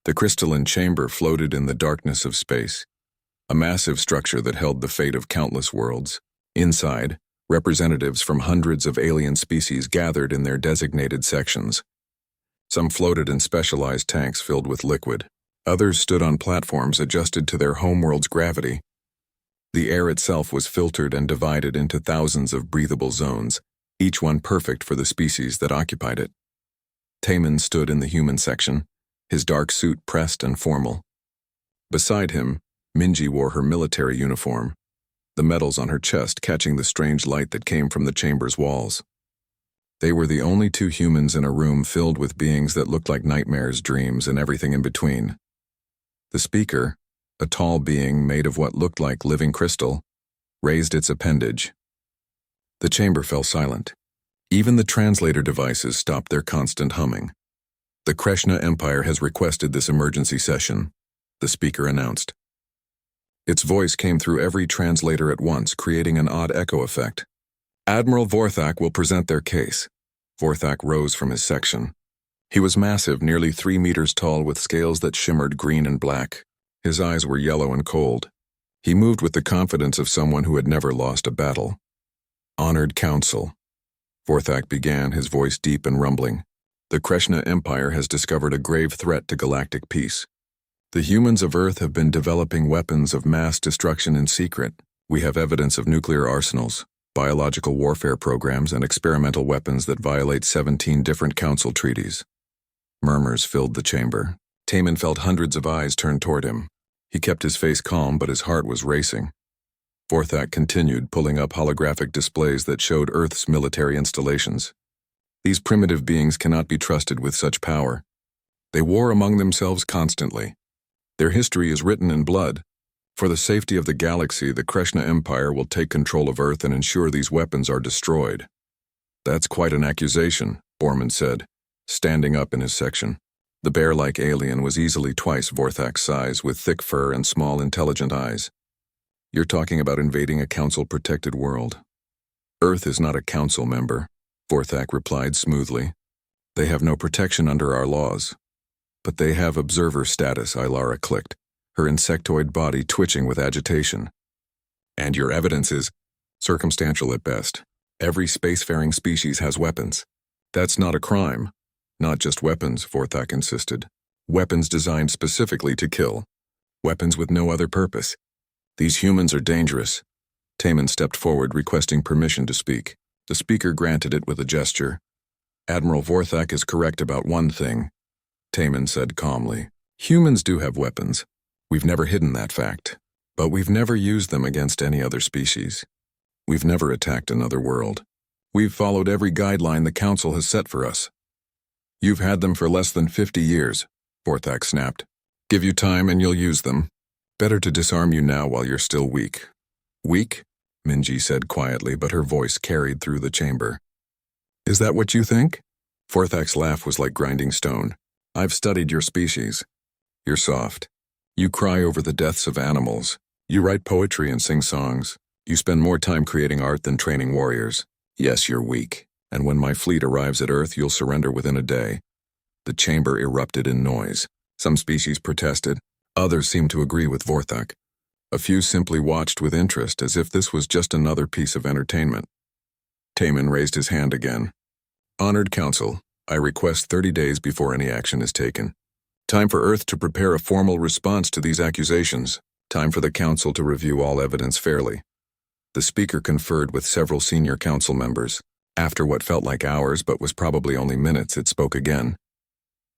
The crystalline chamber floated in the darkness of space, a massive structure that held the fate of countless worlds. Inside, representatives from hundreds of alien species gathered in their designated sections. Some floated in specialized tanks filled with liquid. Others stood on platforms adjusted to their homeworld's gravity. The air itself was filtered and divided into thousands of breathable zones, each one perfect for the species that occupied it. Taman stood in the human section, his dark suit pressed and formal. Beside him, Minji wore her military uniform, the medals on her chest catching the strange light that came from the chamber's walls. They were the only two humans in a room filled with beings that looked like nightmares, dreams, and everything in between. The speaker, a tall being made of what looked like living crystal, raised its appendage. The chamber fell silent. Even the translator devices stopped their constant humming. The Krishna Empire has requested this emergency session, the speaker announced. Its voice came through every translator at once, creating an odd echo effect. Admiral Vorthak will present their case. Vorthak rose from his section. He was massive, nearly 3 meters tall, with scales that shimmered green and black. His eyes were yellow and cold. He moved with the confidence of someone who had never lost a battle. Honored Council. Vorthak began, his voice deep and rumbling. The Krishna Empire has discovered a grave threat to galactic peace. The humans of Earth have been developing weapons of mass destruction in secret. We have evidence of nuclear arsenals, biological warfare programs, and experimental weapons that violate 17 different council treaties. Murmurs filled the chamber. Taman felt hundreds of eyes turned toward him. He kept his face calm, but his heart was racing. Vorthak continued, pulling up holographic displays that showed Earth's military installations. These primitive beings cannot be trusted with such power. They war among themselves constantly. Their history is written in blood. For the safety of the galaxy, the Krishna Empire will take control of Earth and ensure these weapons are destroyed. That's quite an accusation, Borman said, standing up in his section. The bear-like alien was easily twice Vorthak's size, with thick fur and small, intelligent eyes. You're talking about invading a council-protected world. Earth is not a council member, Vorthak replied smoothly. They have no protection under our laws. But they have observer status, Ilara clicked, her insectoid body twitching with agitation. And your evidence is circumstantial at best. Every spacefaring species has weapons. That's not a crime. Not just weapons, Vorthak insisted. Weapons designed specifically to kill. Weapons with no other purpose. These humans are dangerous. Taman stepped forward, requesting permission to speak. The speaker granted it with a gesture. Admiral Vorthak is correct about one thing, Taman said calmly. Humans do have weapons. We've never hidden that fact. But we've never used them against any other species. We've never attacked another world. We've followed every guideline the Council has set for us. You've had them for less than 50 years, Vorthak snapped. Give you time and you'll use them. Better to disarm you now while you're still weak. Weak? Minji said quietly, but her voice carried through the chamber. Is that what you think? Vorthak's laugh was like grinding stone. I've studied your species. You're soft. You cry over the deaths of animals. You write poetry and sing songs. You spend more time creating art than training warriors. Yes, you're weak. And when my fleet arrives at Earth, you'll surrender within a day. The chamber erupted in noise. Some species protested. Others seemed to agree with Vorthak. A few simply watched with interest, as if this was just another piece of entertainment. Taman raised his hand again. Honored Council, I request 30 days before any action is taken. Time for Earth to prepare a formal response to these accusations. Time for the Council to review all evidence fairly. The speaker conferred with several senior council members. After what felt like hours but was probably only minutes, it spoke again.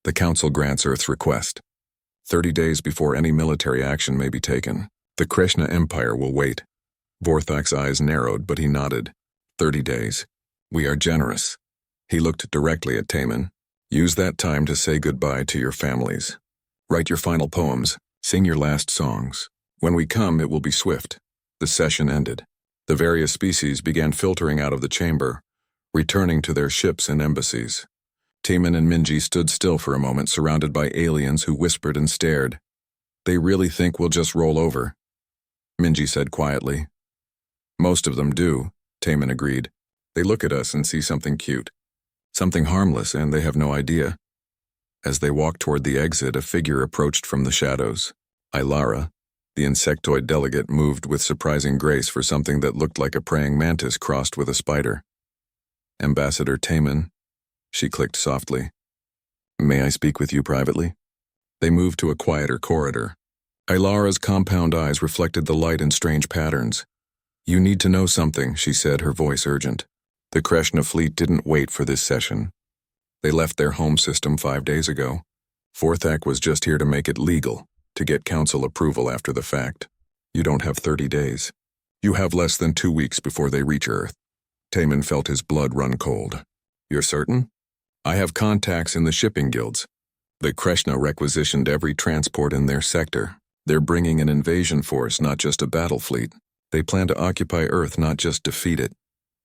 The Council grants Earth's request. 30 days before any military action may be taken. The Krishna Empire will wait. Vorthak's eyes narrowed, but he nodded. 30 days. We are generous. He looked directly at Taman. Use that time to say goodbye to your families. Write your final poems. Sing your last songs. When we come, it will be swift. The session ended. The various species began filtering out of the chamber, returning to their ships and embassies. Taman and Minji stood still for a moment, surrounded by aliens who whispered and stared. They really think we'll just roll over, Minji said quietly. Most of them do, Taman agreed. They look at us and see something cute. Something harmless, and they have no idea. As they walked toward the exit, a figure approached from the shadows. Ilara, the insectoid delegate, moved with surprising grace for something that looked like a praying mantis crossed with a spider. Ambassador Taman, she clicked softly. May I speak with you privately? They moved to a quieter corridor. Ilara's compound eyes reflected the light in strange patterns. You need to know something, she said, her voice urgent. The Kreshna fleet didn't wait for this session. They left their home system 5 days ago. Vorthak was just here to make it legal, to get council approval after the fact. You don't have 30 days. You have less than 2 weeks before they reach Earth. Taman felt his blood run cold. You're certain? I have contacts in the shipping guilds. The Kreshna requisitioned every transport in their sector. They're bringing an invasion force, not just a battle fleet. They plan to occupy Earth, not just defeat it.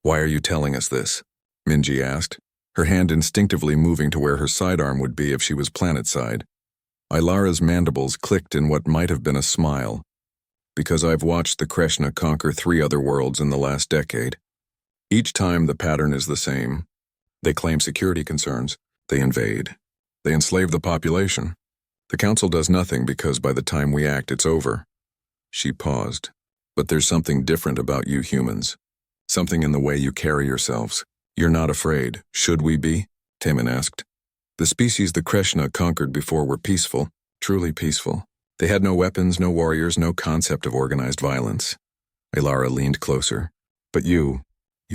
Why are you telling us this? Minji asked, her hand instinctively moving to where her sidearm would be if she was planetside. Ilara's mandibles clicked in what might have been a smile. Because I've watched the Kreshna conquer 3 other worlds in the last decade. Each time the pattern is the same. They claim security concerns. They invade. They enslave the population. The council does nothing because by the time we act, it's over. She paused. But there's something different about you humans. Something in the way you carry yourselves. You're not afraid. Should we be? Taman asked. The species the Kreshna conquered before were peaceful, truly peaceful. They had no weapons, no warriors, no concept of organized violence. Ilara leaned closer. But you're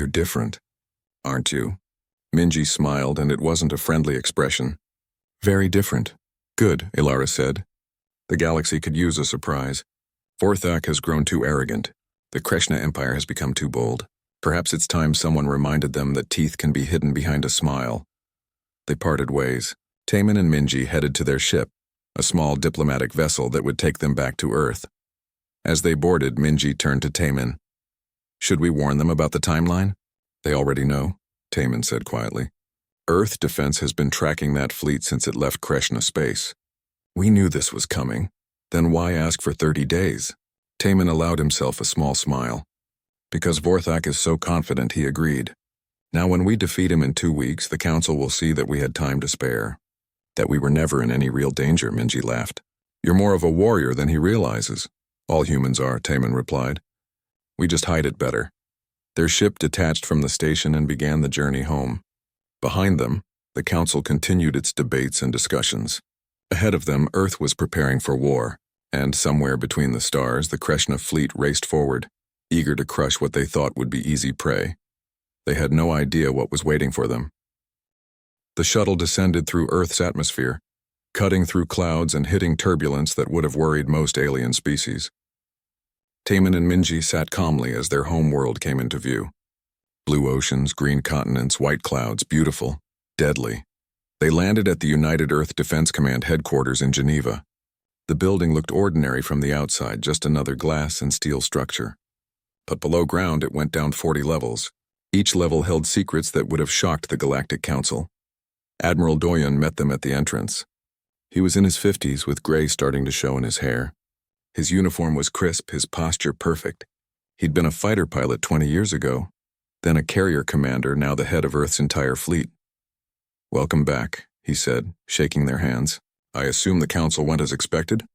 different, aren't you? Minji smiled, and it wasn't a friendly expression. Very different. Good, Ilara said. The galaxy could use a surprise. Vorthak has grown too arrogant. The Kreshna Empire has become too bold. Perhaps it's time someone reminded them that teeth can be hidden behind a smile. They parted ways. Taman and Minji headed to their ship, a small diplomatic vessel that would take them back to Earth. As they boarded, Minji turned to Taman. Should we warn them about the timeline? They already know, Taman said quietly. Earth defense has been tracking that fleet since it left Kreshna space. We knew this was coming. Then why ask for 30 days? Taman allowed himself a small smile. Because Vorthak is so confident, he agreed. Now when we defeat him in 2 weeks, the council will see that we had time to spare. That we were never in any real danger, Minji laughed. You're more of a warrior than he realizes. All humans are, Taman replied. We just hide it better. Their ship detached from the station and began the journey home. Behind them, the council continued its debates and discussions. Ahead of them, Earth was preparing for war, and somewhere between the stars, the Kreshna fleet raced forward, eager to crush what they thought would be easy prey. They had no idea what was waiting for them. The shuttle descended through Earth's atmosphere, cutting through clouds and hitting turbulence that would have worried most alien species. Taman and Minji sat calmly as their home world came into view. Blue oceans, green continents, white clouds, beautiful, deadly. They landed at the United Earth Defense Command headquarters in Geneva. The building looked ordinary from the outside, just another glass and steel structure. But below ground, it went down 40 levels. Each level held secrets that would have shocked the Galactic Council. Admiral Doyon met them at the entrance. He was in his 50s with gray starting to show in his hair. His uniform was crisp, his posture perfect. He'd been a fighter pilot 20 years ago, then a carrier commander, now the head of Earth's entire fleet. Welcome back, he said, shaking their hands. I assume the council went as expected?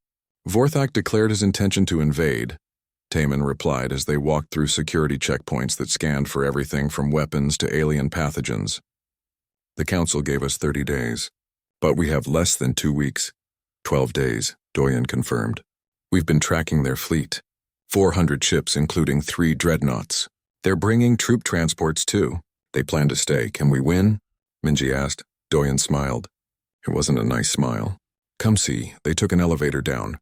Vorthak declared his intention to invade, Taman replied as they walked through security checkpoints that scanned for everything from weapons to alien pathogens. The council gave us 30 days, but we have less than 2 weeks. 12 days, Doyon confirmed. We've been tracking their fleet. 400 ships, including 3 dreadnoughts. They're bringing troop transports too. They plan to stay. Can we win? Minji asked. Doyon smiled. It wasn't a nice smile. Come see, they took an elevator down.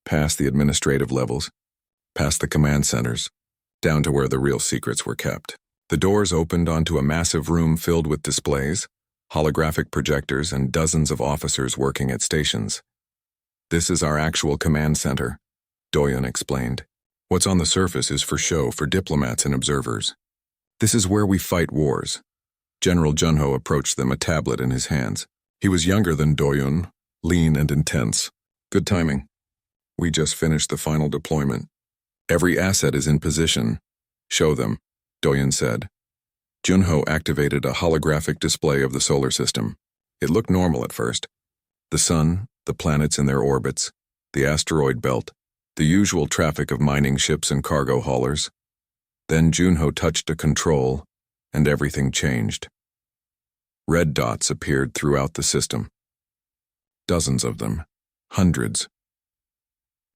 Past the administrative levels. Past the command centers. Down to where the real secrets were kept. The doors opened onto a massive room filled with displays, holographic projectors, and dozens of officers working at stations. This is our actual command center, Doyon explained. What's on the surface is for show for diplomats and observers. This is where we fight wars. General Junho approached them, a tablet in his hands. He was younger than Doyon, lean and intense. Good timing. We just finished the final deployment. Every asset is in position. Show them, Doyon said. Junho activated a holographic display of the solar system. It looked normal at first. The sun, the planets in their orbits, the asteroid belt, the usual traffic of mining ships and cargo haulers. Then Junho touched a control, and everything changed. Red dots appeared throughout the system. Dozens of them. Hundreds.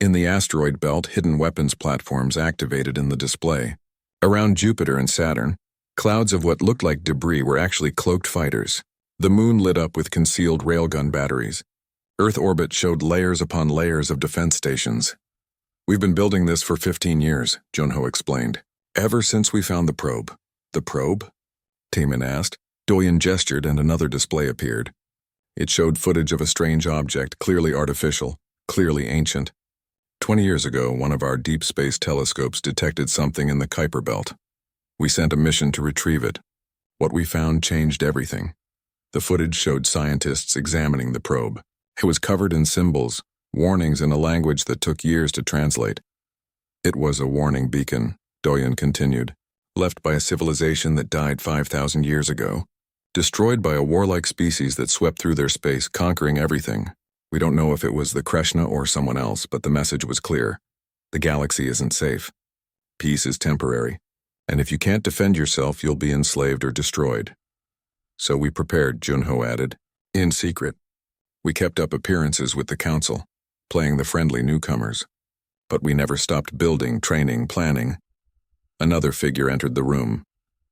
In the asteroid belt, hidden weapons platforms activated in the display. Around Jupiter and Saturn, clouds of what looked like debris were actually cloaked fighters. The moon lit up with concealed railgun batteries. Earth orbit showed layers upon layers of defense stations. "We've been building this for 15 years, Junho explained. "Ever since we found the probe." "The probe?" Taemin asked. Doyen gestured and another display appeared. It showed footage of a strange object, clearly artificial, clearly ancient. 20 years ago, one of our deep space telescopes detected something in the Kuiper belt. We sent a mission to retrieve it. What we found changed everything. The footage showed scientists examining the probe. It was covered in symbols, warnings in a language that took years to translate. "It was a warning beacon," Doyen continued, "left by a civilization that died 5,000 years ago, destroyed by a warlike species that swept through their space, conquering everything. We don't know if it was the Krishna or someone else, but the message was clear. The galaxy isn't safe. Peace is temporary, and if you can't defend yourself, you'll be enslaved or destroyed." "So we prepared," Junho added, "in secret. We kept up appearances with the council, playing the friendly newcomers. But we never stopped building, training, planning." Another figure entered the room.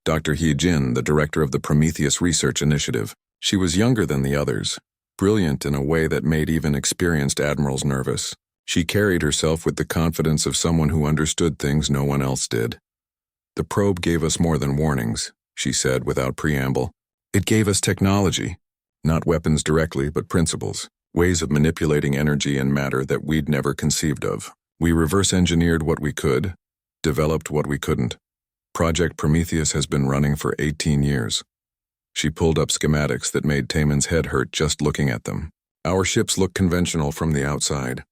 Dr. He Jin, the director of the Prometheus Research Initiative. She was younger than the others, brilliant in a way that made even experienced admirals nervous. She carried herself with the confidence of someone who understood things no one else did. "The probe gave us more than warnings," she said without preamble. "It gave us technology. Not weapons directly, but principles, ways of manipulating energy and matter that we'd never conceived of. We reverse-engineered what we could, developed what we couldn't. Project Prometheus has been running for 18 years. She pulled up schematics that made Taemin's head hurt just looking at them. "Our ships look conventional from the outside,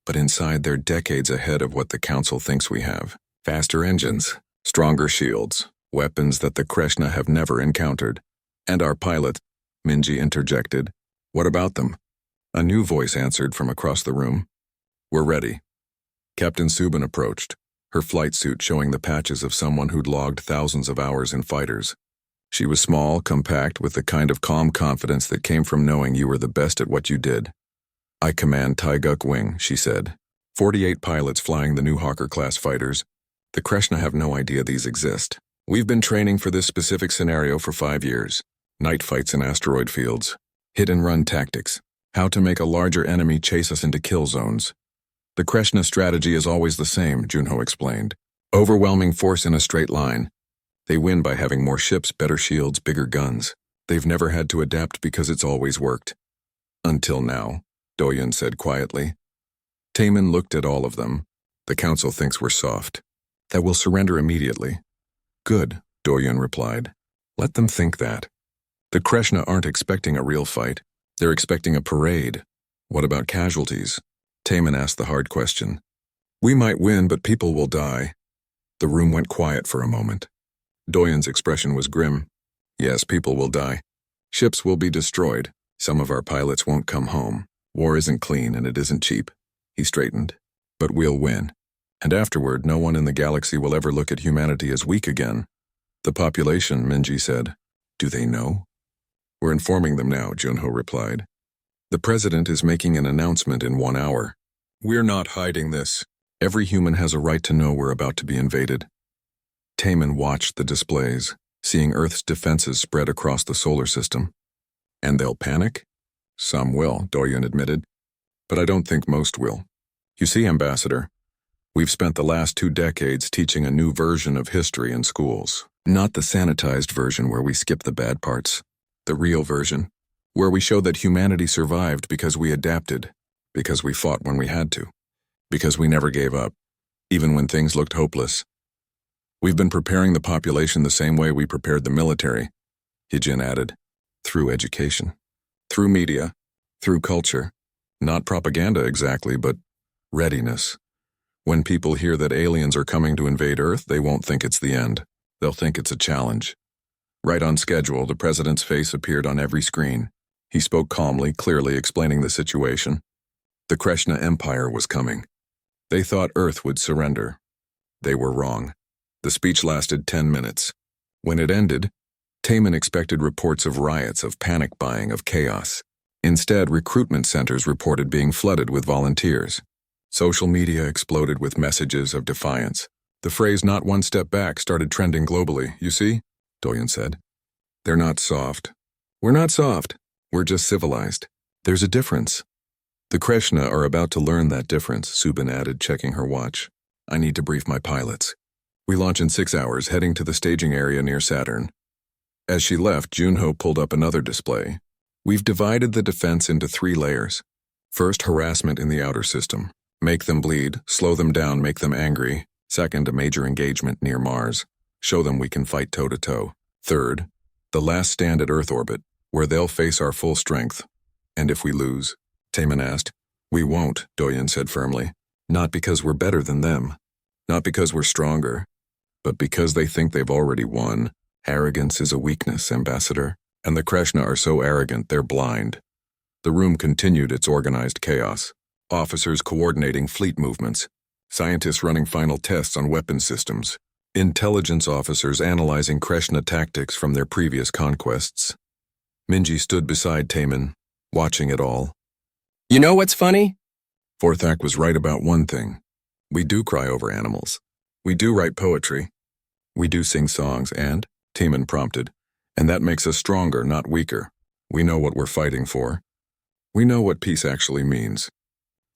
but inside they're decades ahead of what the Council thinks we have. Faster engines, stronger shields, weapons that the Krishna have never encountered. And our pilot," Minji interjected. "What about them?" A new voice answered from across the room. "We're ready." Captain Subin approached, her flight suit showing the patches of someone who'd logged thousands of hours in fighters. She was small, compact, with the kind of calm confidence that came from knowing you were the best at what you did. "I command Taeguk Wing," she said. 48 pilots flying the new Hawker-class fighters. The Krishna have no idea these exist. We've been training for this specific scenario for 5 years. Night fights in asteroid fields. Hit-and-run tactics. How to make a larger enemy chase us into kill zones. The Krishna strategy is always the same, Junho explained. Overwhelming force in a straight line. They win by having more ships, better shields, bigger guns. They've never had to adapt because it's always worked. Until now, Doyen said quietly. Taemin looked at all of them. "The council thinks we're soft. That we'll surrender immediately." "Good," Doyen replied. "Let them think that. The Krishna aren't expecting a real fight. They're expecting a parade. What about casualties?" Taemin asked the hard question. "We might win, but people will die." The room went quiet for a moment. Doyen's expression was grim. "Yes, people will die. Ships will be destroyed. Some of our pilots won't come home. War isn't clean and it isn't cheap." He straightened. "But we'll win. And afterward, no one in the galaxy will ever look at humanity as weak again." "The population," Minji said. "Do they know?" "We're informing them now," Junho replied. "The president is making an announcement in 1 hour. We're not hiding this. Every human has a right to know we're about to be invaded." Taemin watched the displays, seeing Earth's defenses spread across the solar system. "And they'll panic?" "Some will," Doyen admitted. "But I don't think most will. You see, Ambassador, we've spent the last 2 decades teaching a new version of history in schools. Not the sanitized version where we skip the bad parts. The real version, where we show that humanity survived because we adapted, because we fought when we had to, because we never gave up, even when things looked hopeless. We've been preparing the population the same way we prepared the military," Hijin added, "through education, through media, through culture. Not propaganda exactly, but readiness. When people hear that aliens are coming to invade Earth, they won't think it's the end. They'll think it's a challenge." Right on schedule, the president's face appeared on every screen. He spoke calmly, clearly explaining the situation. The Krishna Empire was coming. They thought Earth would surrender. They were wrong. The speech lasted 10 minutes. When it ended, Taman expected reports of riots, of panic buying, of chaos. Instead, recruitment centers reported being flooded with volunteers. Social media exploded with messages of defiance. The phrase "not one step back" started trending globally. You see, Doyen said. They're not soft. We're not soft. We're just civilized. There's a difference. The Krishna are about to learn that difference, Subin added, checking her watch. I need to brief my pilots. We launch in 6 hours, heading to the staging area near Saturn. As she left, Junho pulled up another display. We've divided the defense into 3 layers. First, harassment in the outer system. Make them bleed, slow them down, make them angry. Second, a major engagement near Mars. Show them we can fight toe-to-toe. Third, the last stand at Earth orbit, where they'll face our full strength. And if we lose? Taman asked. We won't, Doyen said firmly. Not because we're better than them. Not because we're stronger. But because they think they've already won. Arrogance is a weakness, Ambassador. And the Krishna are so arrogant they're blind. The room continued its organized chaos. Officers coordinating fleet movements. Scientists running final tests on weapon systems. Intelligence officers analyzing Krishna tactics from their previous conquests. Minji stood beside Taman, watching it all. You know what's funny? Vorthak was right about one thing. We do cry over animals. We do write poetry. We do sing songs and, Taman prompted, and that makes us stronger, not weaker. We know what we're fighting for. We know what peace actually means.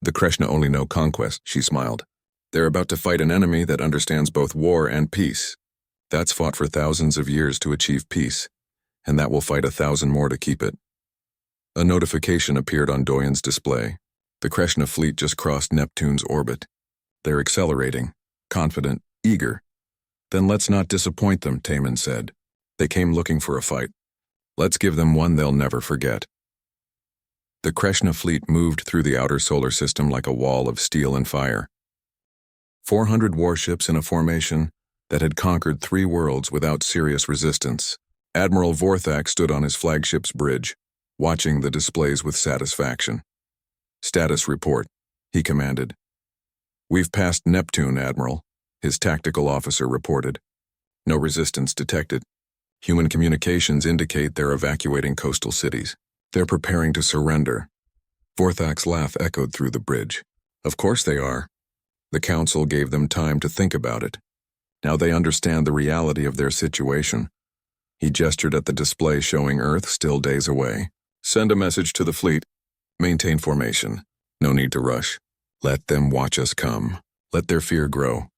The Krishna only know conquest, she smiled. They're about to fight an enemy that understands both war and peace. That's fought for thousands of years to achieve peace, and that will fight 1,000 more to keep it. A notification appeared on Doyen's display. The Krishna fleet just crossed Neptune's orbit. They're accelerating, confident, eager. Then let's not disappoint them, Taman said. They came looking for a fight. Let's give them one they'll never forget. The Krishna fleet moved through the outer solar system like a wall of steel and fire. 400 warships in a formation that had conquered 3 worlds without serious resistance. Admiral Vorthak stood on his flagship's bridge, watching the displays with satisfaction. Status report, he commanded. We've passed Neptune, Admiral, his tactical officer reported. No resistance detected. Human communications indicate they're evacuating coastal cities. They're preparing to surrender. Vorthak's laugh echoed through the bridge. Of course they are. The council gave them time to think about it. Now they understand the reality of their situation. He gestured at the display showing Earth still days away. Send a message to the fleet. Maintain formation. No need to rush. Let them watch us come. Let their fear grow.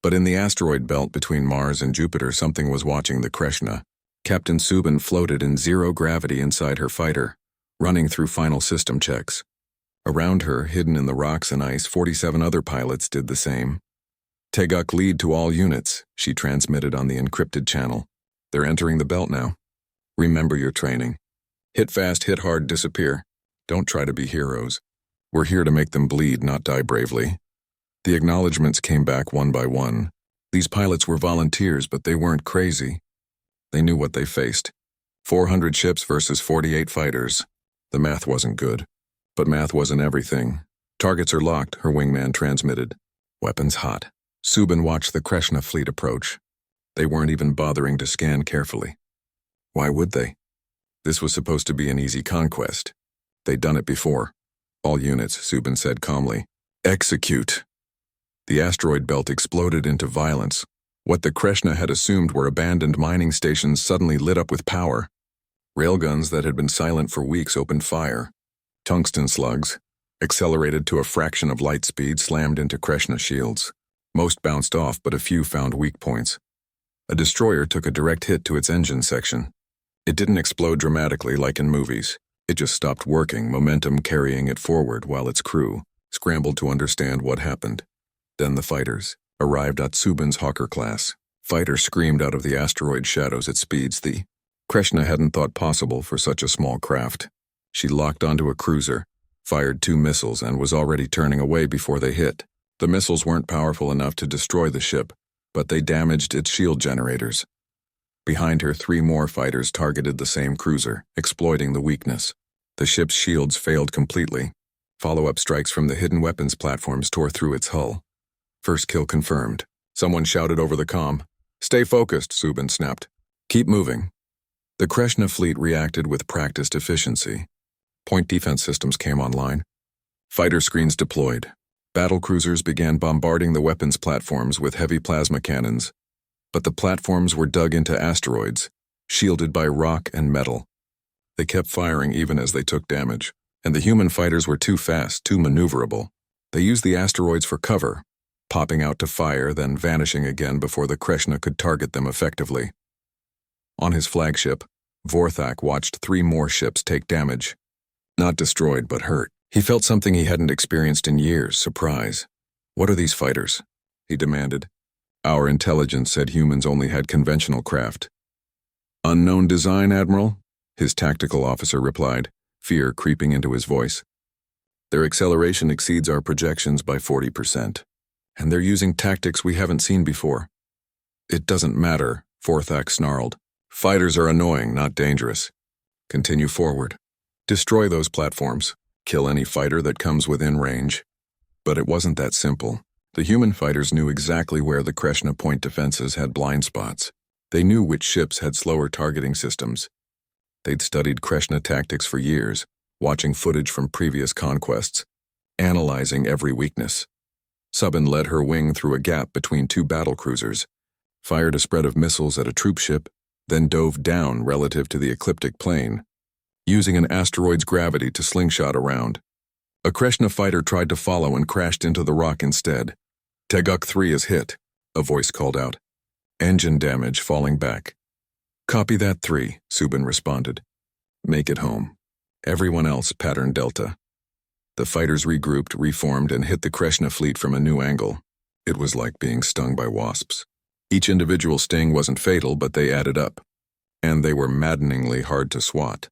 But in the asteroid belt between Mars and Jupiter, something was watching the Krishna. Captain Subin floated in zero gravity inside her fighter, running through final system checks. Around her, hidden in the rocks and ice, 47 other pilots did the same. Teguk lead to all units, she transmitted on the encrypted channel. They're entering the belt now. Remember your training. Hit fast, hit hard, disappear. Don't try to be heroes. We're here to make them bleed, not die bravely. The acknowledgements came back one by one. These pilots were volunteers, but they weren't crazy. They knew what they faced. 400 ships versus 48 fighters. The math wasn't good. But math wasn't everything. Targets are locked, her wingman transmitted. Weapons hot. Subin watched the Krishna fleet approach. They weren't even bothering to scan carefully. Why would they? This was supposed to be an easy conquest. They'd done it before. All units, Subin said calmly. Execute. The asteroid belt exploded into violence. What the Krishna had assumed were abandoned mining stations suddenly lit up with power. Railguns that had been silent for weeks opened fire. Tungsten slugs, accelerated to a fraction of light speed, slammed into Krishna shields. Most bounced off, but a few found weak points. A destroyer took a direct hit to its engine section. It didn't explode dramatically like in movies. It just stopped working, momentum carrying it forward while its crew scrambled to understand what happened. Then the fighters arrived at Subin's Hawker class. Fighters screamed out of the asteroid shadows at speeds the Krishna hadn't thought possible for such a small craft. She locked onto a cruiser, fired 2 missiles, and was already turning away before they hit. The missiles weren't powerful enough to destroy the ship, but they damaged its shield generators. Behind her, 3 more fighters targeted the same cruiser, exploiting the weakness. The ship's shields failed completely. Follow-up strikes from the hidden weapons platforms tore through its hull. First kill confirmed. Someone shouted over the comm. "Stay focused," Subin snapped. "Keep moving." The Kreshna fleet reacted with practiced efficiency. Point defense systems came online. Fighter screens deployed. Battle cruisers began bombarding the weapons platforms with heavy plasma cannons. But the platforms were dug into asteroids, shielded by rock and metal. They kept firing even as they took damage, and the human fighters were too fast, too maneuverable. They used the asteroids for cover, popping out to fire, then vanishing again before the Kreshna could target them effectively. On his flagship, Vorthak watched 3 more ships take damage. Not destroyed, but hurt. He felt something he hadn't experienced in years, surprise. "What are these fighters?" he demanded. "Our intelligence said humans only had conventional craft." "Unknown design, Admiral?" his tactical officer replied, fear creeping into his voice. "Their acceleration exceeds our projections by 40%, and they're using tactics we haven't seen before." "It doesn't matter," Vorthak snarled. "Fighters are annoying, not dangerous. Continue forward. Destroy those platforms. Kill any fighter that comes within range." But it wasn't that simple. The human fighters knew exactly where the Kreshna point defenses had blind spots. They knew which ships had slower targeting systems. They'd studied Kreshna tactics for years, watching footage from previous conquests, analyzing every weakness. Subin led her wing through a gap between 2 battle cruisers, fired a spread of missiles at a troop ship, then dove down relative to the ecliptic plane, using an asteroid's gravity to slingshot around. A Kreshna fighter tried to follow and crashed into the rock instead. "Teguk 3 is hit," a voice called out. "Engine damage, falling back." "Copy that, 3, Subin responded. "Make it home. Everyone else, pattern Delta." The fighters regrouped, reformed, and hit the Kreshna fleet from a new angle. It was like being stung by wasps. Each individual sting wasn't fatal, but they added up. And they were maddeningly hard to swat.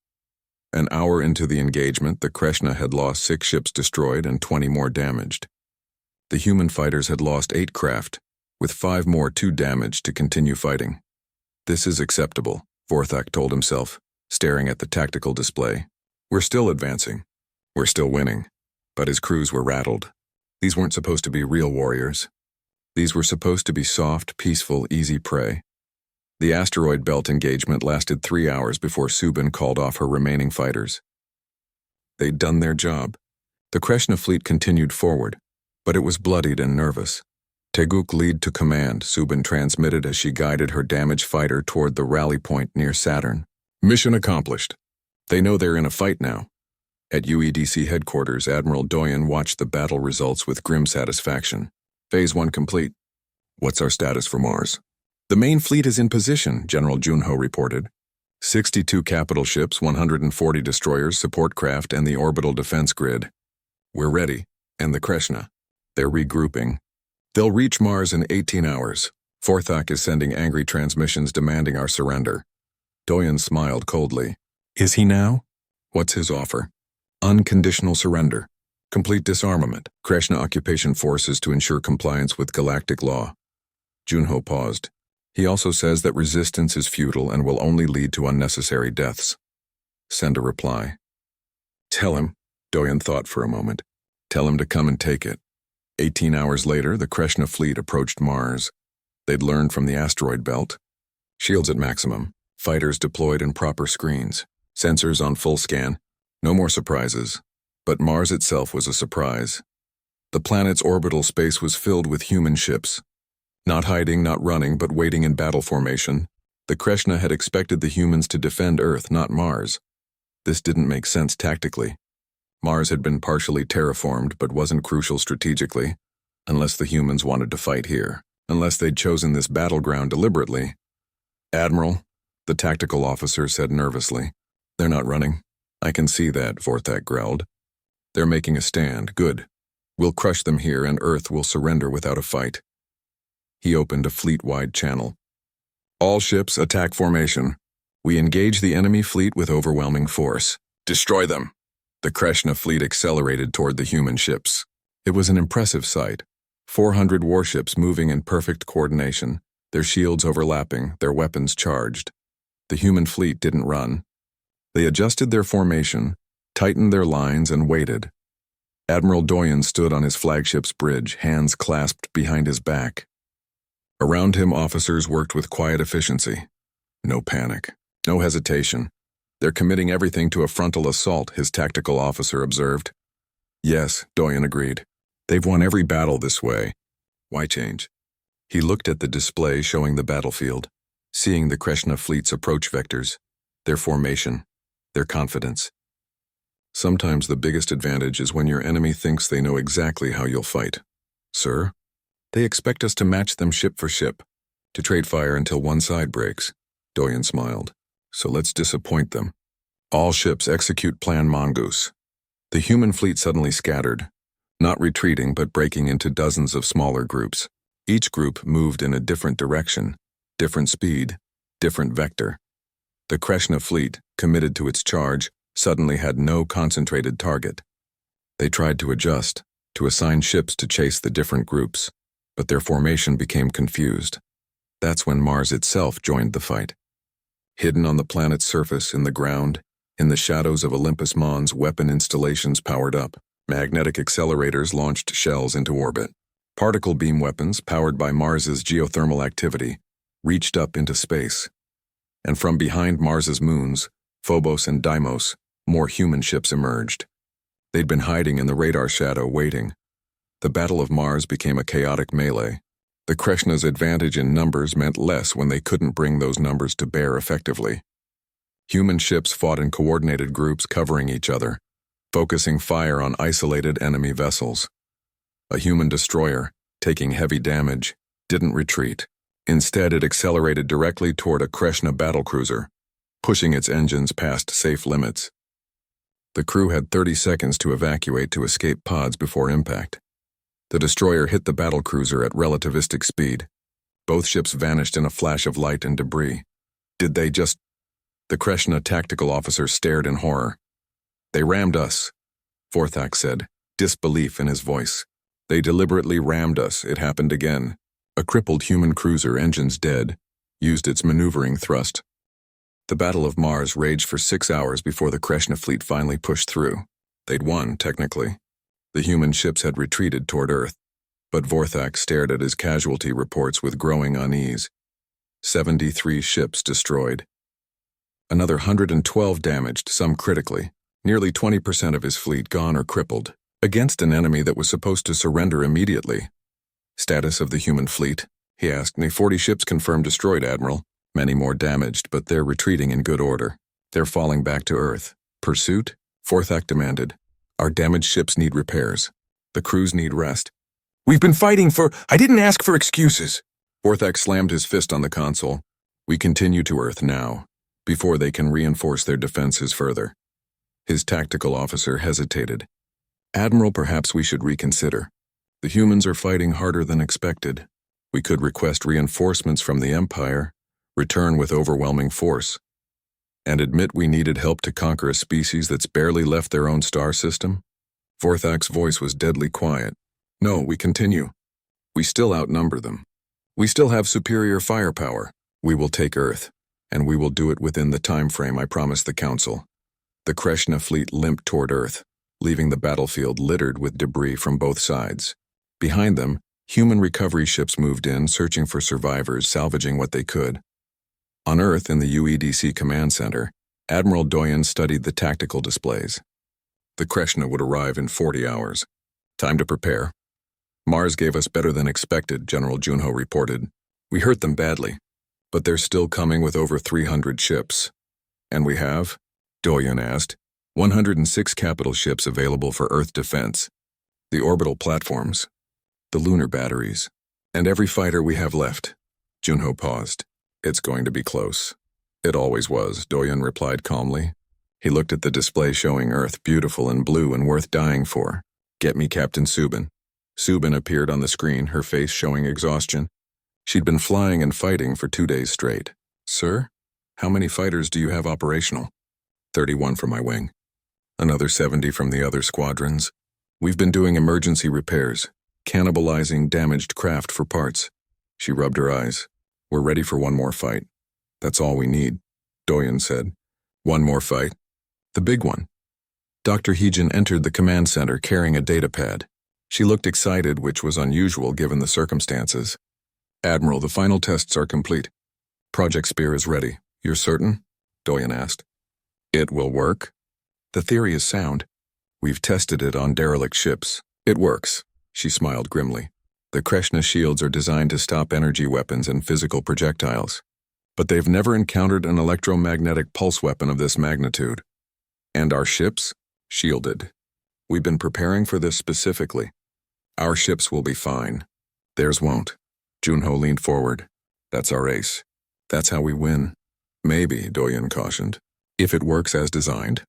An hour into the engagement, the Kreshna had lost 6 ships destroyed and 20 more damaged. The human fighters had lost 8 craft, with 5 more too damaged to continue fighting. "This is acceptable," Vorthak told himself, staring at the tactical display. "We're still advancing. We're still winning." But his crews were rattled. These weren't supposed to be real warriors. These were supposed to be soft, peaceful, easy prey. The asteroid belt engagement lasted 3 hours before Subin called off her remaining fighters. They'd done their job. The Kreshna fleet continued forward, but it was bloodied and nervous. "Teguk lead to command," Subin transmitted as she guided her damaged fighter toward the rally point near Saturn. "Mission accomplished. They know they're in a fight now." At UEDC headquarters, Admiral Doyen watched the battle results with grim satisfaction. "Phase 1 complete. What's our status for Mars?" "The main fleet is in position," General Junho reported. 62 capital ships, 140 destroyers, support craft, and the orbital defense grid. "We're ready. And the Kreshna. They're regrouping. They'll reach Mars in 18 hours. Vorthak is sending angry transmissions demanding our surrender." Doyen smiled coldly. "Is he now?" "What's his offer?" "Unconditional surrender. Complete disarmament. Kreshna occupation forces to ensure compliance with galactic law." Junho paused. "He also says that resistance is futile and will only lead to unnecessary deaths." "Send a reply." "Tell him," Doyen thought for a moment. "Tell him to come and take it." 18 hours later, the Kreshna fleet approached Mars. They'd learned from the asteroid belt. Shields at maximum, fighters deployed in proper screens, sensors on full scan. No more surprises. But Mars itself was a surprise. The planet's orbital space was filled with human ships. Not hiding, not running, but waiting in battle formation. The Kreshna had expected the humans to defend Earth, not Mars. This didn't make sense tactically. Mars had been partially terraformed, but wasn't crucial strategically, unless the humans wanted to fight here, unless they'd chosen this battleground deliberately. "Admiral," the tactical officer said nervously. "They're not running." "I can see that," Vorthak growled. "They're making a stand. Good. We'll crush them here and Earth will surrender without a fight." He opened a fleet-wide channel. "All ships, attack formation. We engage the enemy fleet with overwhelming force. Destroy them." The Kreshna fleet accelerated toward the human ships. It was an impressive sight. 400 warships moving in perfect coordination, their shields overlapping, their weapons charged. The human fleet didn't run. They adjusted their formation, tightened their lines, and waited. Admiral Doyen stood on his flagship's bridge, hands clasped behind his back. Around him, officers worked with quiet efficiency. No panic, no hesitation. They're committing everything to a frontal assault, his tactical officer observed. Yes, Doyen agreed. They've won every battle this way. Why change? He looked at the display showing the battlefield, seeing the Krishna fleet's approach vectors, their formation, their confidence. Sometimes the biggest advantage is when your enemy thinks they know exactly how you'll fight. Sir? They expect us to match them ship for ship, to trade fire until one side breaks. Doyen smiled. So let's disappoint them. All ships execute Plan Mongoose. The human fleet suddenly scattered, not retreating but breaking into dozens of smaller groups. Each group moved in a different direction, different speed, different vector. The Krishna fleet, committed to its charge, suddenly had no concentrated target. They tried to adjust, to assign ships to chase the different groups, but their formation became confused. That's when Mars itself joined the fight. Hidden on the planet's surface, in the ground, in the shadows of Olympus Mons, weapon installations powered up. Magnetic accelerators launched shells into orbit. Particle beam weapons, powered by Mars's geothermal activity, reached up into space. And from behind Mars's moons, Phobos and Deimos, more human ships emerged. They'd been hiding in the radar shadow, waiting. The Battle of Mars became a chaotic melee. The Krishna's advantage in numbers meant less when they couldn't bring those numbers to bear effectively. Human ships fought in coordinated groups, covering each other, focusing fire on isolated enemy vessels. A human destroyer, taking heavy damage, didn't retreat. Instead, it accelerated directly toward a Krishna battlecruiser, pushing its engines past safe limits. The crew had 30 seconds to evacuate to escape pods before impact. The destroyer hit the battlecruiser at relativistic speed. Both ships vanished in a flash of light and debris. Did they just... The Krishna tactical officer stared in horror. They rammed us, Vorthak said, disbelief in his voice. They deliberately rammed us. It happened again. A crippled human cruiser, engines dead, used its maneuvering thrust. The Battle of Mars raged for 6 hours before the Krishna fleet finally pushed through. They'd won, technically. The human ships had retreated toward Earth, but Vorthak stared at his casualty reports with growing unease. 73 ships destroyed. Another 112 damaged, some critically. Nearly 20% of his fleet gone or crippled, against an enemy that was supposed to surrender immediately. Status of the human fleet? He asked. 40 ships confirmed destroyed, Admiral. Many more damaged, but they're retreating in good order. They're falling back to Earth. Pursuit? Vorthak demanded. Our damaged ships need repairs. The crews need rest. We've been fighting for... I didn't ask for excuses. Vorthak slammed his fist on the console. We continue to Earth now, before they can reinforce their defenses further. His tactical officer hesitated. Admiral, perhaps we should reconsider. The humans are fighting harder than expected. We could request reinforcements from the Empire, return with overwhelming force, and admit we needed help to conquer a species that's barely left their own star system? Vorthak's voice was deadly quiet. No, we continue. We still outnumber them. We still have superior firepower. We will take Earth, and we will do it within the time frame I promised the Council. The Krishna fleet limped toward Earth, leaving the battlefield littered with debris from both sides. Behind them, human recovery ships moved in, searching for survivors, salvaging what they could. On Earth, in the UEDC Command Center, Admiral Doyen studied the tactical displays. The Krishna would arrive in 40 hours. Time to prepare. Mars gave us better than expected, General Junho reported. We hurt them badly, but they're still coming with over 300 ships. And we have, Doyen asked, 106 capital ships available for Earth defense. The orbital platforms, the lunar batteries, and every fighter we have left. Junho paused. It's going to be close. It always was, Doyen replied calmly. He looked at the display showing Earth, beautiful and blue and worth dying for. Get me Captain Subin. Subin appeared on the screen, her face showing exhaustion. She'd been flying and fighting for 2 days straight. Sir, how many fighters do you have operational? 31 from my wing. Another 70 from the other squadrons. We've been doing emergency repairs, cannibalizing damaged craft for parts. She rubbed her eyes. We're ready for one more fight. That's all we need, Doyen said. One more fight. The big one. Dr. Heejin entered the command center carrying a datapad. She looked excited, which was unusual given the circumstances. Admiral, the final tests are complete. Project Spear is ready. You're certain? Doyen asked. It will work? The theory is sound. We've tested it on derelict ships. It works, she smiled grimly. The Kreshna shields are designed to stop energy weapons and physical projectiles. But they've never encountered an electromagnetic pulse weapon of this magnitude. And our ships? Shielded. We've been preparing for this specifically. Our ships will be fine. Theirs won't. Junho leaned forward. That's our ace. That's how we win. Maybe, Doyen cautioned. If it works as designed.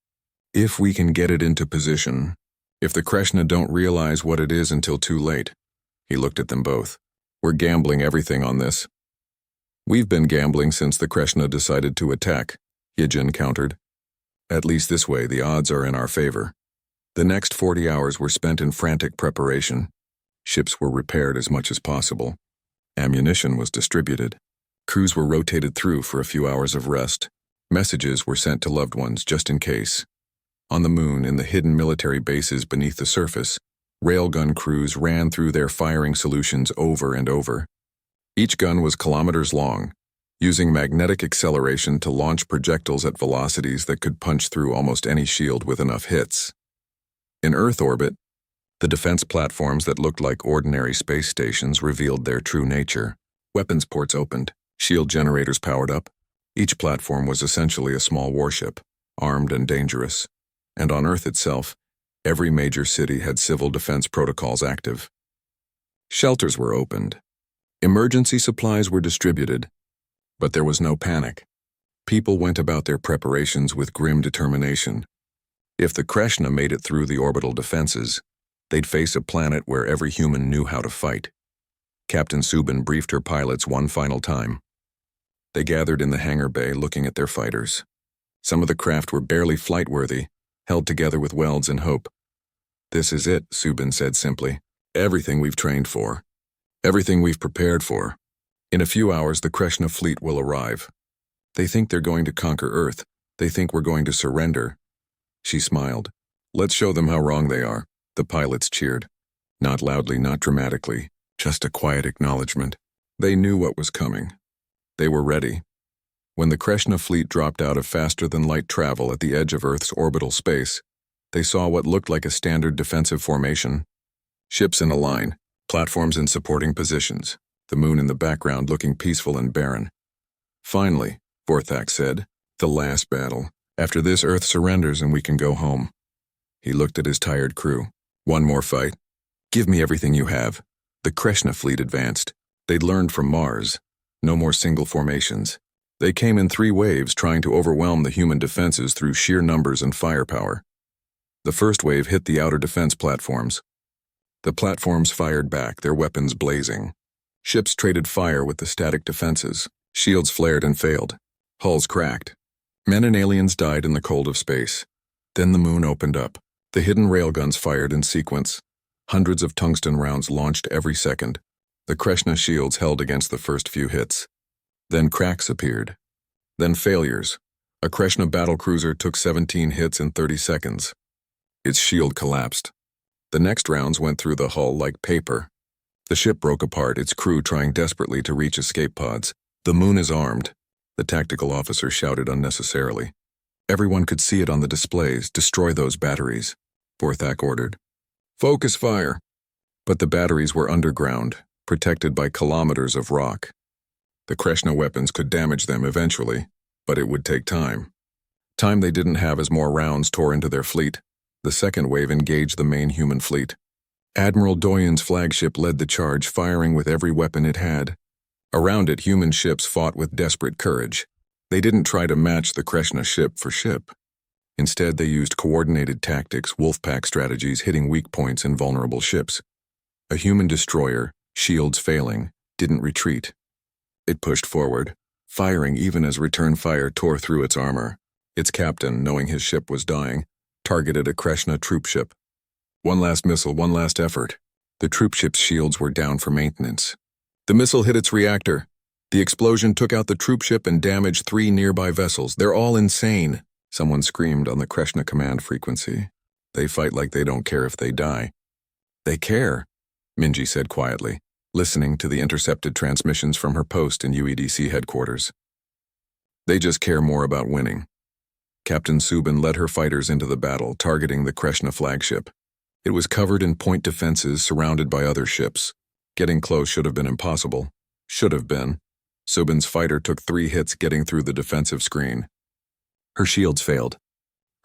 If we can get it into position. If the Kreshna don't realize what it is until too late. He looked at them both. We're gambling everything on this. We've been gambling since the Kreshna decided to attack, Heejin countered. At least this way the odds are in our favor. The next 40 hours were spent in frantic preparation. Ships were repaired as much as possible. Ammunition was distributed. Crews were rotated through for a few hours of rest. Messages were sent to loved ones just in case. On the moon, in the hidden military bases beneath the surface, railgun crews ran through their firing solutions over and over. Each gun was kilometers long, using magnetic acceleration to launch projectiles at velocities that could punch through almost any shield with enough hits. In Earth orbit, the defense platforms that looked like ordinary space stations revealed their true nature. Weapons ports opened, shield generators powered up. Each platform was essentially a small warship, armed and dangerous. And on Earth itself, every major city had civil defense protocols active. Shelters were opened. Emergency supplies were distributed. But there was no panic. People went about their preparations with grim determination. If the Kreshna made it through the orbital defenses, they'd face a planet where every human knew how to fight. Captain Subin briefed her pilots one final time. They gathered in the hangar bay looking at their fighters. Some of the craft were barely flight-worthy, held together with welds and hope. This is it, Subin said simply. Everything we've trained for. Everything we've prepared for. In a few hours, the Kreshna fleet will arrive. They think they're going to conquer Earth. They think we're going to surrender. She smiled. Let's show them how wrong they are. The pilots cheered. Not loudly, not dramatically, just a quiet acknowledgement. They knew what was coming. They were ready. When the Kreshna fleet dropped out of faster-than-light travel at the edge of Earth's orbital space, they saw what looked like a standard defensive formation. Ships in a line, platforms in supporting positions, the moon in the background looking peaceful and barren. Finally, Vorthak said, the last battle. After this, Earth surrenders and we can go home. He looked at his tired crew. One more fight. Give me everything you have. The Kreshna fleet advanced. They'd learned from Mars. No more single formations. They came in 3 waves trying to overwhelm the human defenses through sheer numbers and firepower. The first wave hit the outer defense platforms. The platforms fired back, their weapons blazing. Ships traded fire with the static defenses. Shields flared and failed. Hulls cracked. Men and aliens died in the cold of space. Then the moon opened up. The hidden railguns fired in sequence. Hundreds of tungsten rounds launched every second. The Kreshna shields held against the first few hits. Then cracks appeared. Then failures. A Kreshna battlecruiser took 17 hits in 30 seconds. Its shield collapsed. The next rounds went through the hull like paper. The ship broke apart, its crew trying desperately to reach escape pods. The moon is armed, the tactical officer shouted unnecessarily. Everyone could see it on the displays. Destroy those batteries, Vorthak ordered. Focus fire. But the batteries were underground, protected by kilometers of rock. The Kreshna weapons could damage them eventually, but it would take time. Time they didn't have as more rounds tore into their fleet. The second wave engaged the main human fleet. Admiral Doyen's flagship led the charge, firing with every weapon it had. Around it, human ships fought with desperate courage. They didn't try to match the Kreshna ship for ship. Instead, they used coordinated tactics, wolfpack strategies, hitting weak points in vulnerable ships. A human destroyer, shields failing, didn't retreat. It pushed forward, firing even as return fire tore through its armor. Its captain, knowing his ship was dying, targeted a Kreshna troopship. One last missile, one last effort. The troopship's shields were down for maintenance. The missile hit its reactor. The explosion took out the troopship and damaged 3 nearby vessels. They're all insane, someone screamed on the Kreshna command frequency. They fight like they don't care if they die. They care, Minji said quietly, listening to the intercepted transmissions from her post in UEDC headquarters. They just care more about winning. Captain Subin led her fighters into the battle, targeting the Kreshna flagship. It was covered in point defenses, surrounded by other ships. Getting close should have been impossible. Should have been. Subin's fighter took 3 hits getting through the defensive screen. Her shields failed.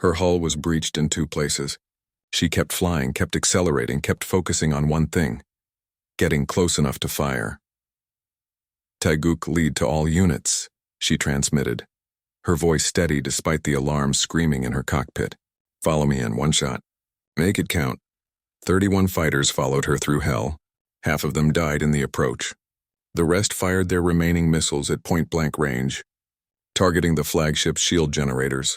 Her hull was breached in 2 places. She kept flying, kept accelerating, kept focusing on one thing: getting close enough to fire. Taeguk, lead to all units, she transmitted, her voice steady despite the alarms screaming in her cockpit. Follow me in 1 shot. Make it count. 31 fighters followed her through hell. Half of them died in the approach. The rest fired their remaining missiles at point-blank range, targeting the flagship's shield generators.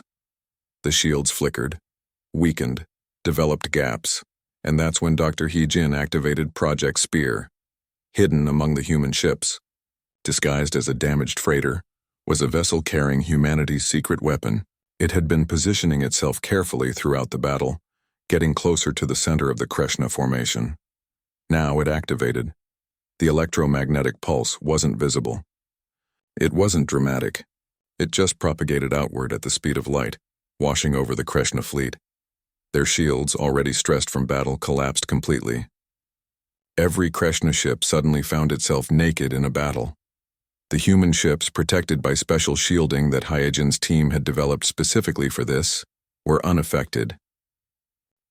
The shields flickered, weakened, developed gaps, and that's when Dr. He-jin activated Project Spear. Hidden among the human ships, disguised as a damaged freighter, was a vessel carrying humanity's secret weapon. It had been positioning itself carefully throughout the battle, getting closer to the center of the Kreshna formation. Now it activated. The electromagnetic pulse wasn't visible. It wasn't dramatic. It just propagated outward at the speed of light, washing over the Kreshna fleet. Their shields, already stressed from battle, collapsed completely. Every Kreshna ship suddenly found itself naked in a battle. The human ships, protected by special shielding that Hyejin's team had developed specifically for this, were unaffected.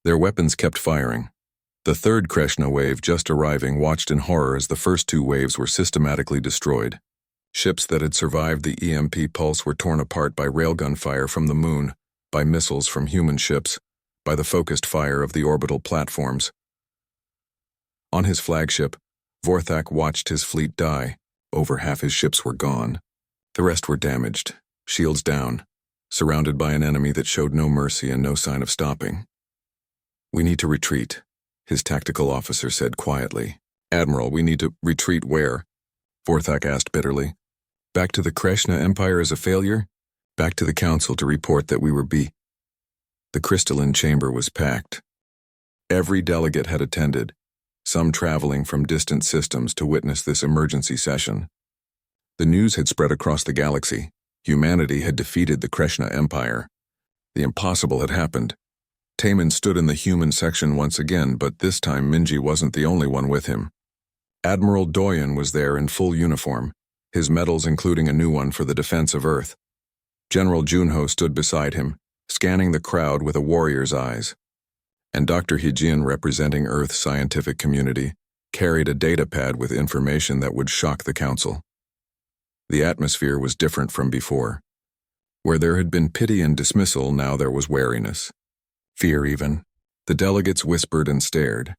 Their weapons kept firing. The 3rd Kreshna wave, just arriving, watched in horror as the first 2 waves were systematically destroyed. Ships that had survived the EMP pulse were torn apart by railgun fire from the moon, by missiles from human ships, by the focused fire of the orbital platforms. On his flagship, Vorthak watched his fleet die. Over half his ships were gone. The rest were damaged, shields down, surrounded by an enemy that showed no mercy and no sign of stopping. "We need to retreat," his tactical officer said quietly. "Admiral, we need to retreat where?" Vorthak asked bitterly. "Back to the Kreshna Empire as a failure? Back to the Council to report that we were The crystalline chamber was packed. Every delegate had attended, some traveling from distant systems to witness this emergency session. The news had spread across the galaxy. Humanity had defeated the Kreshna Empire. The impossible had happened. Taemin stood in the human section once again, but this time Minji wasn't the only one with him. Admiral Doyen was there in full uniform, his medals including a new one for the defense of Earth. General Junho stood beside him, scanning the crowd with a warrior's eyes. And Dr. He-jin, representing Earth's scientific community, carried a datapad with information that would shock the Council. The atmosphere was different from before. Where there had been pity and dismissal, now there was wariness. Fear even. The delegates whispered and stared.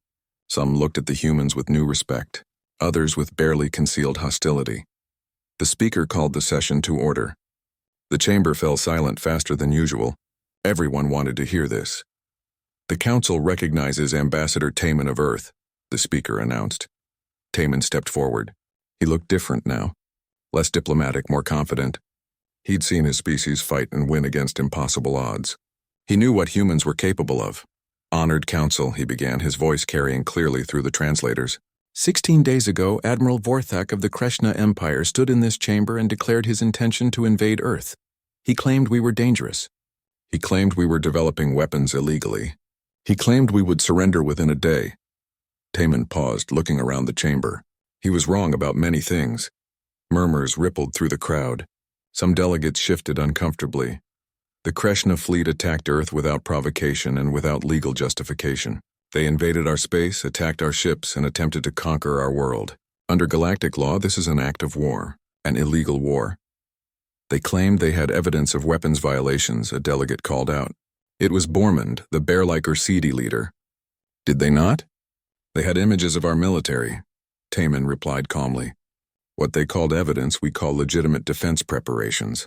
Some looked at the humans with new respect, others with barely concealed hostility. The speaker called the session to order. The chamber fell silent faster than usual. Everyone wanted to hear this. "The Council recognizes Ambassador Taemin of Earth," the speaker announced. Taemin stepped forward. He looked different now. Less diplomatic, more confident. He'd seen his species fight and win against impossible odds. He knew what humans were capable of. "Honored Council," he began, his voice carrying clearly through the translators. 16 days ago, Admiral Vorthak of the Kreshna Empire stood in this chamber and declared his intention to invade Earth. He claimed we were dangerous. He claimed we were developing weapons illegally. He claimed we would surrender within a day. Taemin paused, looking around the chamber. He was wrong about many things. Murmurs rippled through the crowd. Some delegates shifted uncomfortably. The Kreshna fleet attacked Earth without provocation and without legal justification. They invaded our space, attacked our ships, and attempted to conquer our world. Under galactic law, this is an act of war, an illegal war. They claimed they had evidence of weapons violations, a delegate called out. It was Bormund, the bear-like Ursidi leader. Did they not? They had images of our military, Taemin replied calmly. What they called evidence we call legitimate defense preparations.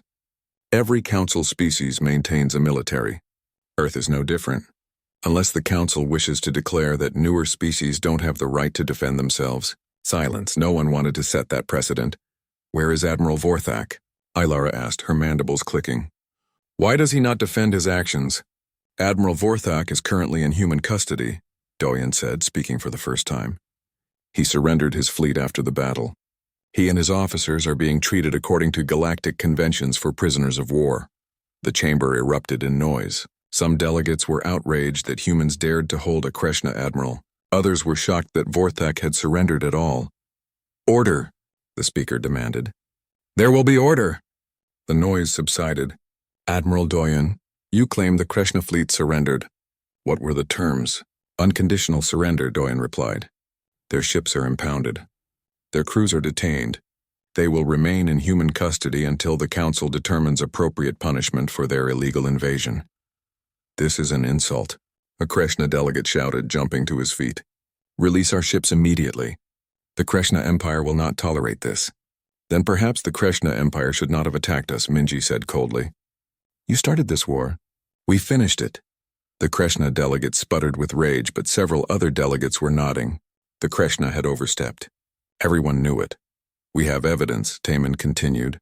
Every Council species maintains a military. Earth is no different. Unless the Council wishes to declare that newer species don't have the right to defend themselves. Silence. No one wanted to set that precedent. "Where is Admiral Vorthak?" Ilara asked, her mandibles clicking. "Why does he not defend his actions?" Admiral Vorthak is currently in human custody, Doyen said, speaking for the first time. He surrendered his fleet after the battle. He and his officers are being treated according to galactic conventions for prisoners of war. The chamber erupted in noise. Some delegates were outraged that humans dared to hold a Kreshna admiral. Others were shocked that Vorthak had surrendered at all. "Order," the speaker demanded. "There will be order." The noise subsided. "Admiral Doyen, you claim the Kreshna fleet surrendered. What were the terms?" "Unconditional surrender," Doyen replied. "Their ships are impounded. Their crews are detained. They will remain in human custody until the Council determines appropriate punishment for their illegal invasion." "This is an insult," a Kreshna delegate shouted, jumping to his feet. "Release our ships immediately. The Kreshna Empire will not tolerate this." "Then perhaps the Kreshna Empire should not have attacked us," Minji said coldly. "You started this war. We finished it." The Kreshna delegate sputtered with rage, but several other delegates were nodding. The Kreshna had overstepped. Everyone knew it. "We have evidence," Taman continued,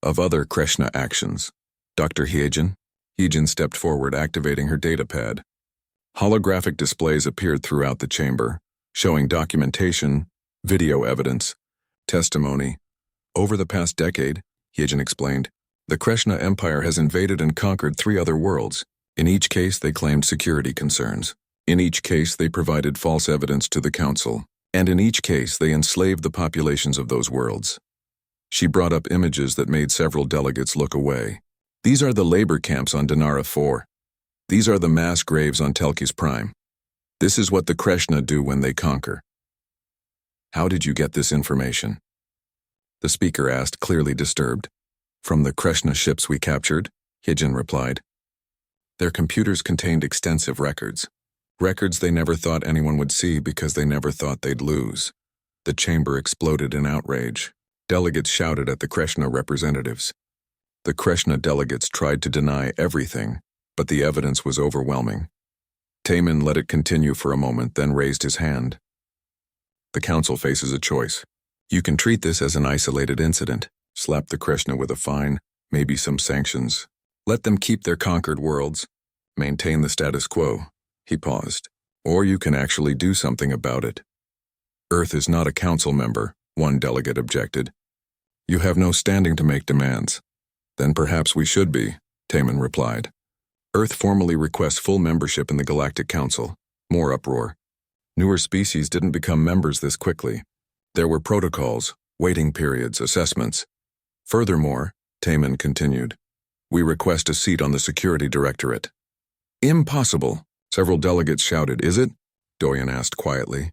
"of other Kreshna actions. Dr. Hyejin stepped forward, activating her datapad. Holographic displays appeared throughout the chamber, showing documentation, video evidence, testimony. "Over the past decade," Hyejin explained, "the Kreshna Empire has invaded and conquered 3 other worlds. In each case, they claimed security concerns. In each case, they provided false evidence to the Council. And in each case, they enslaved the populations of those worlds." She brought up images that made several delegates look away. "These are the labor camps on Dinara 4. These are the mass graves on Telkis Prime. This is what the Kreshna do when they conquer." "How did you get this information?" the speaker asked, clearly disturbed. "From the Kreshna ships we captured," Hyejin replied. "Their computers contained extensive records. Records they never thought anyone would see because they never thought they'd lose." The chamber exploded in outrage. Delegates shouted at the Kreshna representatives. The Kreshna delegates tried to deny everything, but the evidence was overwhelming. Taman let it continue for a moment, then raised his hand. "The Council faces a choice. You can treat this as an isolated incident, slap the Kreshna with a fine, maybe some sanctions. Let them keep their conquered worlds. Maintain the status quo." He paused. "Or you can actually do something about it." "Earth is not a Council member," one delegate objected. "You have no standing to make demands." "Then perhaps we should be," Taman replied. "Earth formally requests full membership in the Galactic Council." More uproar. Newer species didn't become members this quickly. There were protocols, waiting periods, assessments. "Furthermore," Taman continued, "we request a seat on the Security Directorate." "Impossible," several delegates shouted. "Is it?" Doyen asked quietly.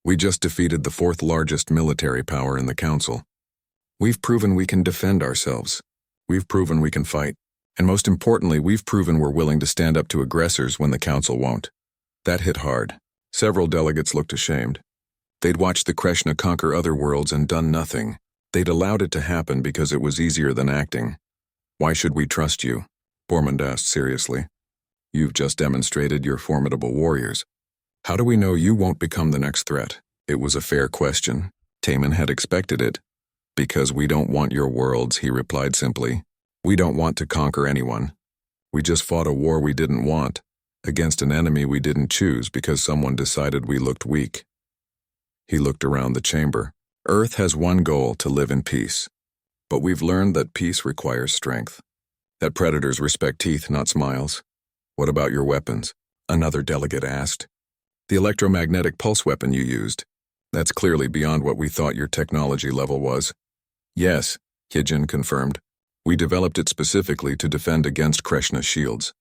"We just defeated the 4th largest military power in the Council. We've proven we can defend ourselves. We've proven we can fight. And most importantly, we've proven we're willing to stand up to aggressors when the Council won't." That hit hard. Several delegates looked ashamed. They'd watched the Kreshna conquer other worlds and done nothing. They'd allowed it to happen because it was easier than acting. "Why should we trust you?" Bormund asked seriously. "You've just demonstrated you're formidable warriors. How do we know you won't become the next threat?" It was a fair question. Taman had expected it. "Because we don't want your worlds," he replied simply. "We don't want to conquer anyone. We just fought a war we didn't want, against an enemy we didn't choose because someone decided we looked weak." He looked around the chamber. "Earth has one goal: to live in peace. But we've learned that peace requires strength. That predators respect teeth, not smiles." "What about your weapons?" another delegate asked. "The electromagnetic pulse weapon you used. That's clearly beyond what we thought your technology level was." "Yes," Hyejin confirmed. "We developed it specifically to defend against Kreshna shields.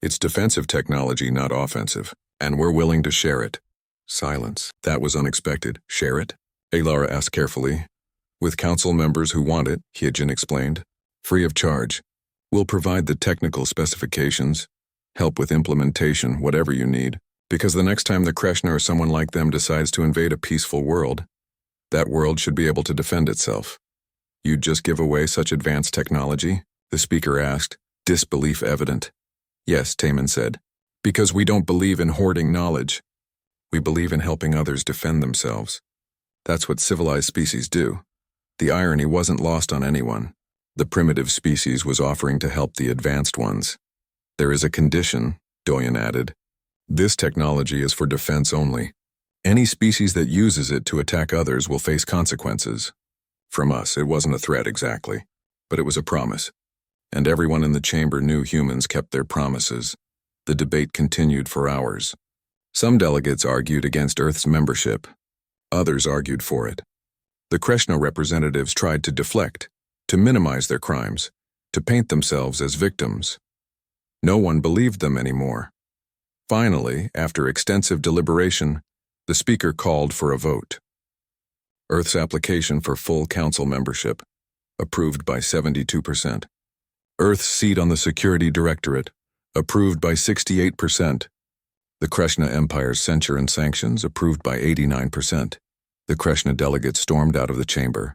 It's defensive technology, not offensive, and we're willing to share it." Silence. "That was unexpected. Share it?" Alara asked carefully. "With Council members who want it," Hyejin explained. "Free of charge. We'll provide the technical specifications, help with implementation, whatever you need, because the next time the Kreshna or someone like them decides to invade a peaceful world, that world should be able to defend itself." "You'd just give away such advanced technology?" the speaker asked, disbelief evident. "Yes," Taman said, "because we don't believe in hoarding knowledge. We believe in helping others defend themselves. That's what civilized species do." The irony wasn't lost on anyone. The primitive species was offering to help the advanced ones. "There is a condition," Doyen added. This technology is for defense only. Any species that uses it to attack others will face consequences. From us, it wasn't a threat exactly, but it was a promise. And everyone in the chamber knew humans kept their promises. The debate continued for hours. Some delegates argued against Earth's membership. Others argued for it. The Krishna representatives tried to deflect, to minimize their crimes, to paint themselves as victims. No one believed them anymore. Finally, after extensive deliberation, the speaker called for a vote. Earth's application for full council membership, approved by 72%. Earth's seat on the Security Directorate, approved by 68%. The Krishna Empire's censure and sanctions, approved by 89%. The Krishna delegates stormed out of the chamber.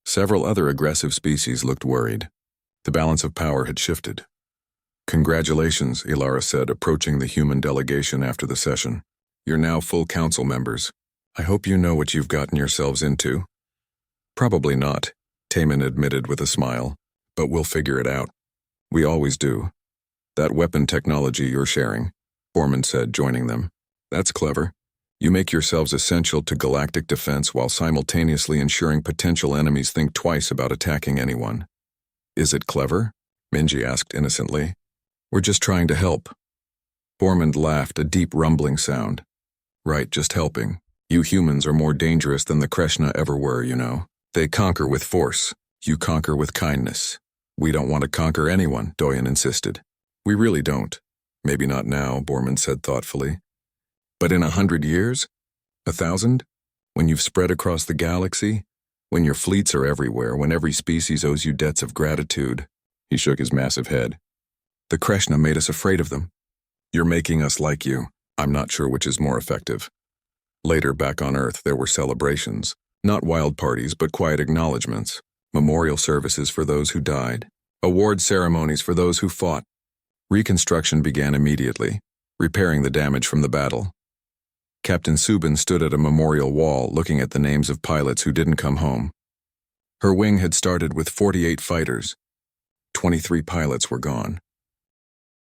Several other aggressive species looked worried. The balance of power had shifted. Congratulations, Ilara said, approaching the human delegation after the session. You're now full council members. I hope you know what you've gotten yourselves into. Probably not, Taman admitted with a smile, but we'll figure it out. We always do. That weapon technology you're sharing, Foreman said, joining them. That's clever. You make yourselves essential to galactic defense while simultaneously ensuring potential enemies think twice about attacking anyone. Is it clever? Minji asked innocently. We're just trying to help. Foreman laughed, a deep rumbling sound. Right, just helping. You humans are more dangerous than the Krishna ever were, you know. They conquer with force. You conquer with kindness. We don't want to conquer anyone, Doyen insisted. We really don't. Maybe not now, Borman said thoughtfully. But in 100 years? 1,000? When you've spread across the galaxy? When your fleets are everywhere, when every species owes you debts of gratitude? He shook his massive head. The Krishna made us afraid of them. You're making us like you. I'm not sure which is more effective. Later, back on Earth, there were celebrations. Not wild parties, but quiet acknowledgments. Memorial services for those who died. Award ceremonies for those who fought. Reconstruction began immediately, repairing the damage from the battle. Captain Subin stood at a memorial wall looking at the names of pilots who didn't come home. Her wing had started with 48 fighters. 23 pilots were gone.